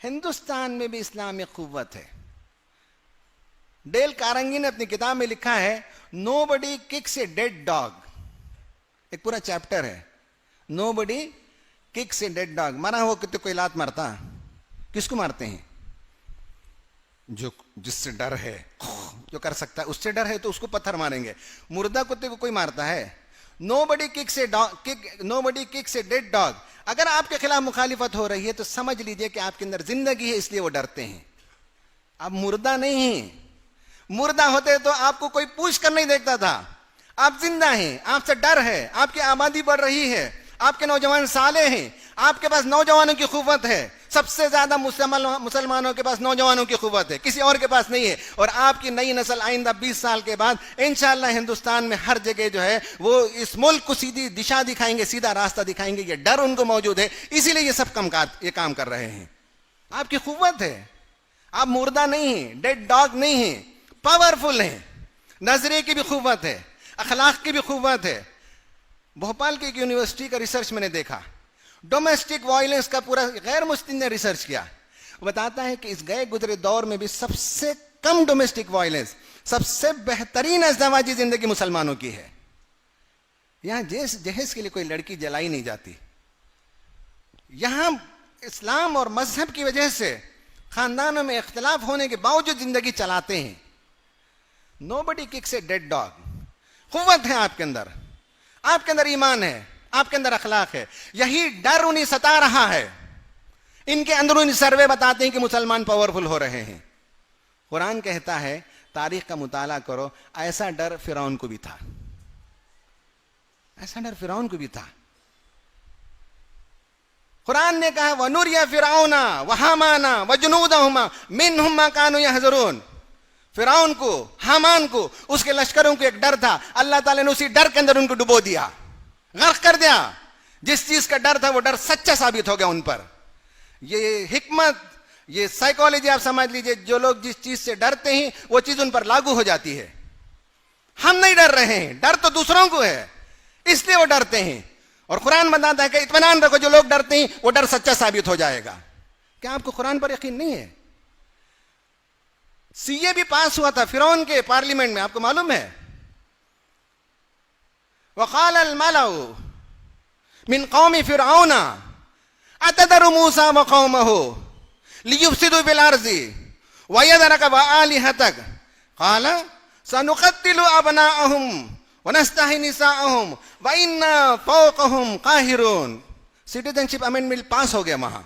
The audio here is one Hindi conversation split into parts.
हिंदुस्तान में भी इस्लामी कुव्वत है। डेल कारंगी ने अपनी किताब में लिखा है, nobody kicks a dead dog. एक पूरा चैप्टर है, nobody kicks a dead dog. मरा हो कितने कोई लात मारता? किसको मारते हैं? जो जिससे डर है, जो कर सकता है, उससे डर है तो उसको पत्थर मारेंगे। मुर्दा कुत्ते को कोई मारता है? Nobody kicks a dog, nobody kicks a dead dog. अगर आपके खिलाफ मुखालिफत हो रही है तो समझ लीजिए कि आपके अंदर जिंदगी है, इसलिए वो डरते हैं। आप मुर्दा नहीं हैं। मुर्दा होते तो आपको कोई पूछ कर नहीं देखता था। आप जिंदा हैं, आपसे डर है, आपकी आबादी बढ़ रही है, आपके नौजवान साले हैं, आपके पास नौजवानों की कुव्वत है। सबसे ज्यादा मुसलमानों के पास नौजवानों की कुव्वत है, किसी और के पास नहीं है। और आपकी नई नस्ल आइंदा 20 साल के बाद इंशाअल्लाह हिंदुस्तान में हर जगह जो है वो इस मुल्क को सीधी दिशा दिखाएंगे, सीधा रास्ता दिखाएंगे। ये डर उनको मौजूद है, इसीलिए ये सब ये काम कर रहे हैं। आपकी कुव्वत है, आप मुर्दा नहीं है, डेड डॉग नहीं है, पावरफुल है। नजरे की भी कुव्वत है, अखलाक की भी कुव्वत है। भोपाल की एक यूनिवर्सिटी का रिसर्च मैंने देखा, डोमेस्टिक वायलेंस का पूरा गैर मुस्लिम ने रिसर्च किया। वो बताता है कि इस गए गुजरे दौर में भी सबसे कम डोमेस्टिक वायलेंस, सबसे बेहतरीन अज़दवाजी जिंदगी मुसलमानों की है। यहां जहेज के लिए कोई लड़की जलाई नहीं जाती। यहां इस्लाम और मजहब की वजह से खानदानों में इख्तिलाफ होने के बावजूद जिंदगी चलाते हैं। Nobody kicks a dead dog. कुव्वत है आपके अंदर, आपके अंदर ईमान है, आपके अंदर अखलाक है। यही डर उन्हें सता रहा है। इनके अंदरूनी सर्वे बताते हैं कि मुसलमान पावरफुल हो रहे हैं। कुरान कहता है, तारीख का मुताला करो, ऐसा डर फिरौन को भी था, ऐसा डर फिरौन को भी था। कुरान ने कहा, वनुरिया फिरौना व हामाना व जुनूदहुमा मिनहुम मा कानू यहज़रून। फिरौन को, हामान को, उसके लश्करों को एक डर था। अल्लाह ताला ने उसी डर के अंदर उनको डुबो दिया, गर्क कर दिया। जिस चीज का डर था वो डर सच्चा साबित हो गया उन पर। ये हिकमत, ये साइकोलॉजी आप समझ लीजिए। जो लोग जिस चीज से डरते हैं वो चीज उन पर लागू हो जाती है। हम नहीं डर रहे हैं, डर तो दूसरों को है, इसलिए वो डरते हैं। और कुरान बताता है कि इत्मीनान रखो, जो लोग डरते हैं वो डर सच्चा साबित हो जाएगा। क्या आपको कुरान पर यकीन नहीं है? सीए भी पास हुआ था फिरौन के पार्लियामेंट में, आपको मालूम है? वक़ाल अल मलाउ मिन कौमी फिरऔन अतदरु मूसा व कौमहु लियुफ्सिदु फिल अर्ज़ि व यदरक व आलिहतक क़ाल सनुक़त्तिलु अबनाअहुम व नस्तही निसाअहुम व इन्ना फ़ौक़हुम क़ाहिरून। सिटीजनशिप अमेंडमेंट पास हो गया वहां।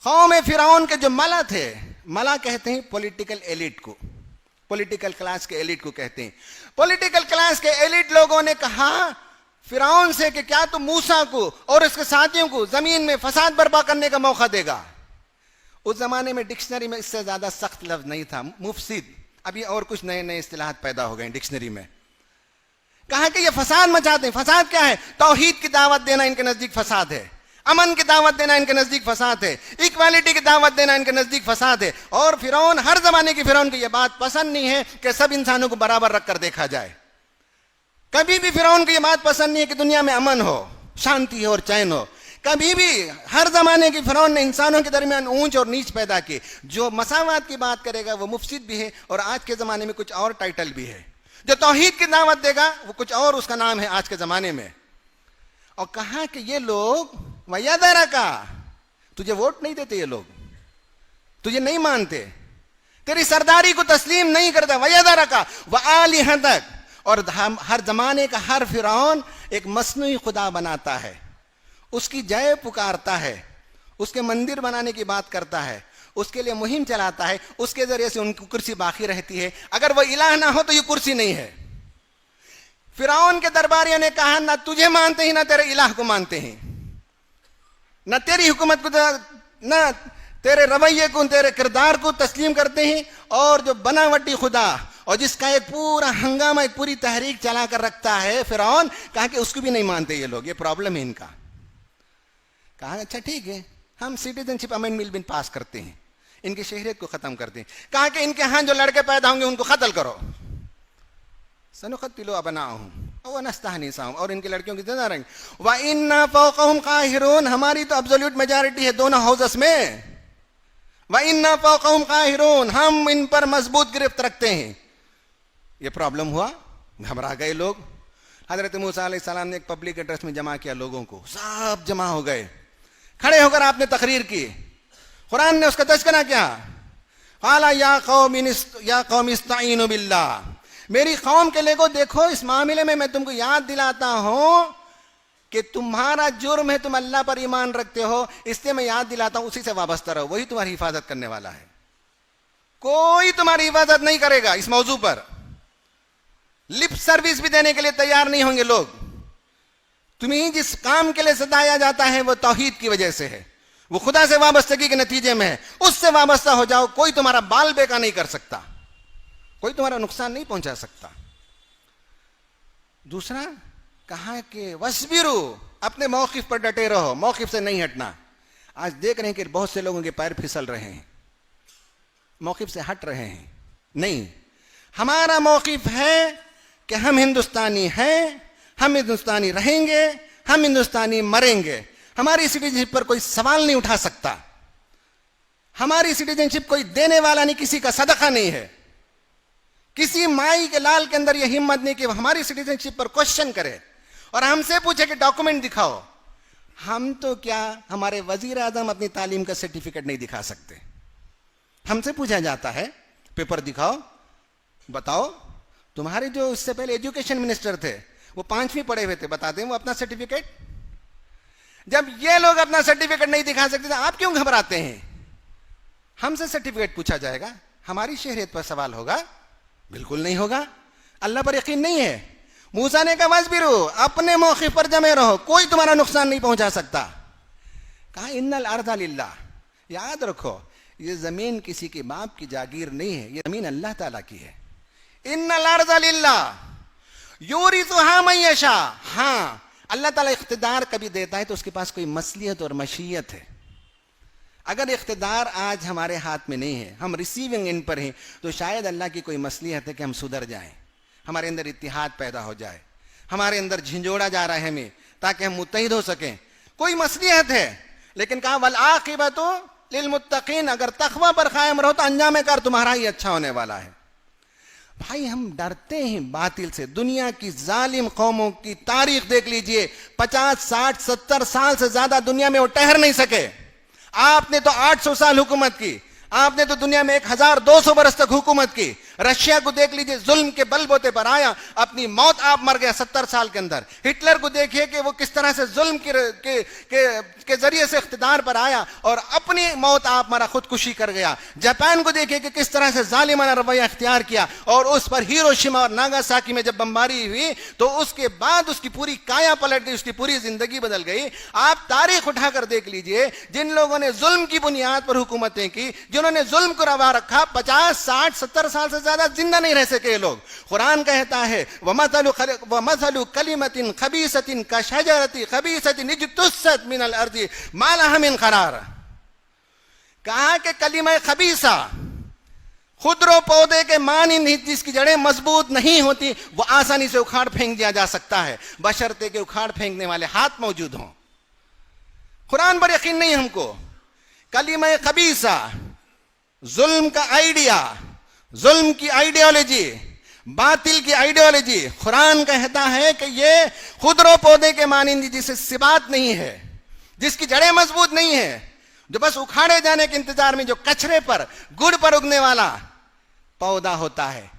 कौम फिरौन के जो मला थे, मला कहते हैं पॉलिटिकल एलिट को, पॉलिटिकल क्लास के एलिट को कहते हैं। पॉलिटिकल क्लास के एलिट लोगों ने कहा फिरौन से कि क्या तुम मूसा को और उसके साथियों को जमीन में फसाद बर्पा करने का मौका देगा। उस जमाने में डिक्शनरी में इससे ज्यादा सख्त लफ्ज नहीं था, मुफसिद। अभी और कुछ नए नए इस्तिलाहात पैदा हो गए डिक्शनरी में। कहा कि ये फसाद मचाते हैं। फसाद क्या है? तौहीद की दावत देना इनके नजदीक फसाद है, अमन की दावत देना इनके नजदीक फसाद है, इक्वालिटी की दावत देना इनके नजदीक फसाद है। और फिरौन, हर जमाने की फिरौन को यह बात पसंद नहीं है कि सब इंसानों को बराबर रखकर देखा जाए। कभी भी फिरौन को यह बात पसंद नहीं है कि दुनिया में अमन हो, शांति हो और चैन हो। कभी भी हर जमाने की फिरौन ने इंसानों के दरमियान ऊंच और नीच पैदा की। जो मसावात की बात करेगा वो मुफसिद भी है, और आज के जमाने में कुछ और टाइटल भी है। जो तौहीद की दावत देगा वो कुछ और उसका नाम है आज के जमाने में। और कहा कि ये लोग वयदरा का, तुझे वोट नहीं देते, ये लोग तुझे नहीं मानते, तेरी सरदारी को तस्लीम नहीं करता। वयदरा का व आलिहतक। और हर जमाने का हर फिरौन एक मसनूई खुदा बनाता है, उसकी जय पुकारता है, उसके मंदिर बनाने की बात करता है, उसके लिए मुहिम चलाता है, उसके जरिए से उनकी कुर्सी बाकी रहती है। अगर वो इलाह ना हो तो ये कुर्सी नहीं है। फिरौन के दरबारियों ने कहा, ना तुझे मानते हैं ना तेरे इलाह को मानते हैं, न तेरी हुकूमत को, न तेरे रवैये को, तेरे किरदार को तस्लीम करते हैं। और जो बनावटी खुदा और जिसका एक पूरा हंगामा, एक पूरी तहरीक चला कर रखता है फिरौन, कहा कि उसको भी नहीं मानते ये लोग। ये प्रॉब्लम है इनका। कहा अच्छा ठीक है, हम सिटीजनशिप अमेंडमेंट बिल पास करते हैं, इनकी शहरियत को खत्म करते हैं। कहा कि इनके यहां जो लड़के पैदा होंगे उनको कत्ल करो। सनुक़त्तिलु अबनाअहुम वो नस्तहनी साहम, और इनकी लड़कियों की जिंदा रहेंगे। व इन्ना फौकहुम काहिरून, हमारी तो एब्सोल्यूट मेजॉरिटी है दोनों हाउसेस में। व इन्ना फौकहुम काहिरून, हम इन पर मजबूत गिरफ्त रखते हैं। ये प्रॉब्लम हुआ, घबरा गए लोग। हजरत मूसा अलैहिस्सलाम ने एक पब्लिक एड्रेस में जमा किया लोगों को, सब जमा हो गए, खड़े होकर आपने तकरीर की। कुरान ने उसका तज़किरा किया, क़ाला या कौम इस्ताईनु बिल्लाह, मेरी कौम के लोगों देखो, इस मामले में मैं तुमको याद दिलाता हूं कि तुम्हारा जुर्म है, तुम अल्लाह पर ईमान रखते हो, इसलिए मैं याद दिलाता हूं, उसी से वाबस्ता रहो, वही तुम्हारी हिफाजत करने वाला है। कोई तुम्हारी हिफाजत नहीं करेगा। इस मौजू पर लिप सर्विस भी देने के लिए तैयार नहीं होंगे लोग। तुम्हें जिस काम के लिए सताया जाता है वो तौहीद की वजह से है, वो खुदा से वाबस्तगी के नतीजे में है, उससे वाबस्ता हो जाओ। कोई तुम्हारा बाल बेका नहीं कर सकता, कोई तुम्हारा नुकसान नहीं पहुंचा सकता। दूसरा कहा कि वस्बिरू, अपने मौकिफ पर डटे रहो, मौकिफ से नहीं हटना। आज देख रहे हैं कि बहुत से लोगों के पैर फिसल रहे हैं, मौकिफ से हट रहे हैं। नहीं, हमारा मौकिफ है कि हम हिंदुस्तानी हैं, हम हिंदुस्तानी रहेंगे, हम हिंदुस्तानी मरेंगे। हमारी सिटीजनशिप पर कोई सवाल नहीं उठा सकता। हमारी सिटीजनशिप कोई देने वाला नहीं, किसी का सदका नहीं है। किसी माई के लाल के अंदर यह हिम्मत नहीं कि हमारी सिटीजनशिप पर क्वेश्चन करे और हमसे पूछे कि डॉक्यूमेंट दिखाओ। हम तो क्या, हमारे वजीर आजम अपनी तालीम का सर्टिफिकेट नहीं दिखा सकते। हमसे पूछा जाता है पेपर दिखाओ, बताओ तुम्हारे जो इससे पहले एजुकेशन मिनिस्टर थे वो 5वीं पढ़े हुए थे, बताते हैं वो अपना सर्टिफिकेट। जब ये लोग अपना सर्टिफिकेट नहीं दिखा सकते तो आप क्यों घबराते हैं? हमसे सर्टिफिकेट पूछा जाएगा, हमारी शहरियत पर सवाल होगा? बिल्कुल नहीं होगा। अल्लाह पर यकीन नहीं है। मूसा ने कहा वस्बिरू, अपने मौक़िफ़ पर जमे रहो, कोई तुम्हारा नुकसान नहीं पहुंचा सकता। कहा इन्नल अर्ज़ लिल्लाह, याद रखो ये जमीन किसी के बाप की जागीर नहीं है, ये जमीन अल्लाह ताला की है। इन्नल अर्ज़ लिल्लाह यूरिथुहा मन यशा, हाँ अल्लाह ताला इख्तिदार कभी देता है तो उसके पास कोई मसलियत और मशीयत है। अगर इख्तिदार आज हमारे हाथ में नहीं है, हम रिसीविंग एंड पर हैं, तो शायद अल्लाह की कोई मसलियत है कि हम सुधर जाएं, हमारे अंदर इत्तिहाद पैदा हो जाए, हमारे अंदर झिंझोड़ा जा रहा है हमें, ताकि हम मुत्तहिद हो सकें। कोई मसलियत है। लेकिन कहा वल आक़िबतु लिल मुत्तक़ीन, अगर तक़वा पर कायम रहो तो अंजाम कार तुम्हारा ही अच्छा होने वाला है। भाई हम डरते हैं बातिल से। दुनिया की जालिम कौमों की तारीख देख लीजिए, 50, 60, 70 साल से ज्यादा दुनिया में वो ठहर नहीं सके। आपने तो 800 साल हुकूमत की, आपने तो दुनिया में 1200 बरस तक हुकूमत की। रशिया को देख लीजिए, जुल्म के बलबोते पर आया, अपनी मौत आप मर गया 70 साल के अंदर। हिटलर को देखिए कि वो किस तरह से जुल्म के जरिए से इख्तिदार पर आया और अपनी मौत आप मरा, खुदकुशी कर गया। जापान को देखिए कि किस तरह से जालिमाना रवैया इख्तियार किया और उस पर हिरोशिमा और नागासाकी में जब बमबारी हुई तो उसके बाद उसकी पूरी काया पलट गई, उसकी पूरी जिंदगी बदल गई। आप तारीख उठाकर देख लीजिए, जिन लोगों ने जुल्म की बुनियाद पर हुकूमतें की, जिन्होंने जुल्म को रवा रखा, 50, 60, 70 साल से ज्यादा जिंदा नहीं रह सके लोग। कुरान कहता है वमथलु कलिमतिन खबीसतिन कशजरति खबीसतिन इज्तुस्सत मिनल अर्ज़ि मा लहा मिन क़रार। कहा कि कलिमा खबीसा, खुदरो पौधे के मानी जिसकी जड़ें मजबूत नहीं होती, वो आसानी से उखाड़ फेंक दिया जा सकता है, बशर्ते के उखाड़ फेंकने वाले हाथ मौजूद हों। कुरान पर यकीन नहीं हमको। कलिमा खबीसा, जुल्म का आइडिया, जुल्म की आइडियोलॉजी, बातिल की आइडियोलॉजी, कुरान कहता है कि ये खुदरो पौधे के मानिंदी, जिसे सिबात नहीं है, जिसकी जड़ें मजबूत नहीं है, जो बस उखाड़े जाने के इंतजार में, जो कचरे पर, गुड़ पर उगने वाला पौधा होता है,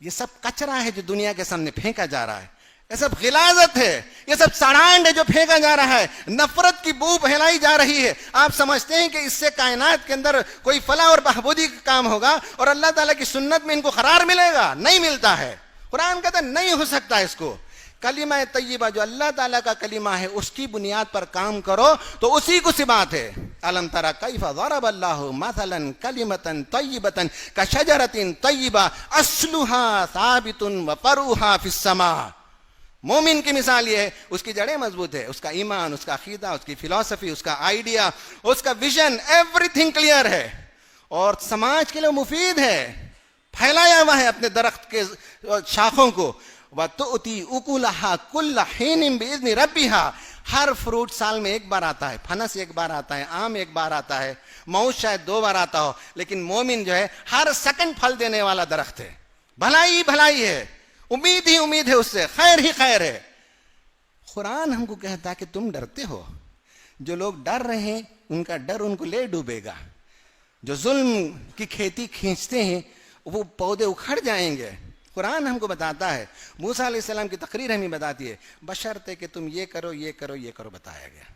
ये सब कचरा है जो दुनिया के सामने फेंका जा रहा है। ये सब गिलाजत है, ये सब सड़ांड है जो फेंका जा रहा है, नफरत की बू फैलाई जा रही है। आप समझते हैं कि इससे कायनात के अंदर कोई फलाह और बहबूदी का काम होगा और अल्लाह ताला की सुन्नत में इनको करार मिलेगा? नहीं मिलता है। कुरान कहता है नहीं हो सकता इसको। कलिमा तय्यबा जो अल्लाह ताला का कलिमा है, उसकी बुनियाद पर काम करो तो उसी को सिबात है। अलम तरा कैफ़ ज़रबल्लाहु मसलन कलिमतन तय्यबतन कशजरतिन तय्यबा अस्लुहा साबितुन व फरूहा फिस समा। मोमिन की मिसाल ये है, उसकी जड़ें मजबूत है, उसका ईमान, उसका अकीदा, उसकी फिलॉसफी, उसका आइडिया, उसका विजन, एवरीथिंग क्लियर है और समाज के लिए मुफीद है, फैलाया हुआ है अपने दरख्त के शाखों को। व तुअती उकुलहा कुल्ल हीनिन बिइज़्नि रब्बिहा, हर फ्रूट साल में एक बार आता है, फनस एक बार आता है, आम एक बार आता है, मऊज शायद 2 बार आता हो, लेकिन मोमिन जो है हर सेकंड फल देने वाला दरख्त है। भलाई ही भलाई है, उम्मीद ही उम्मीद है, उससे खैर ही खैर है। कुरान हमको कहता है कि तुम डरते हो, जो लोग डर रहे हैं उनका डर उनको ले डूबेगा। जो जुल्म की खेती खींचते हैं वो पौधे उखड़ जाएंगे। कुरान हमको बताता है, मूसा अलैहिस्सलाम की तकरीर हमें बताती है, बशर्ते कि तुम ये करो ये करो ये करो, बताया गया।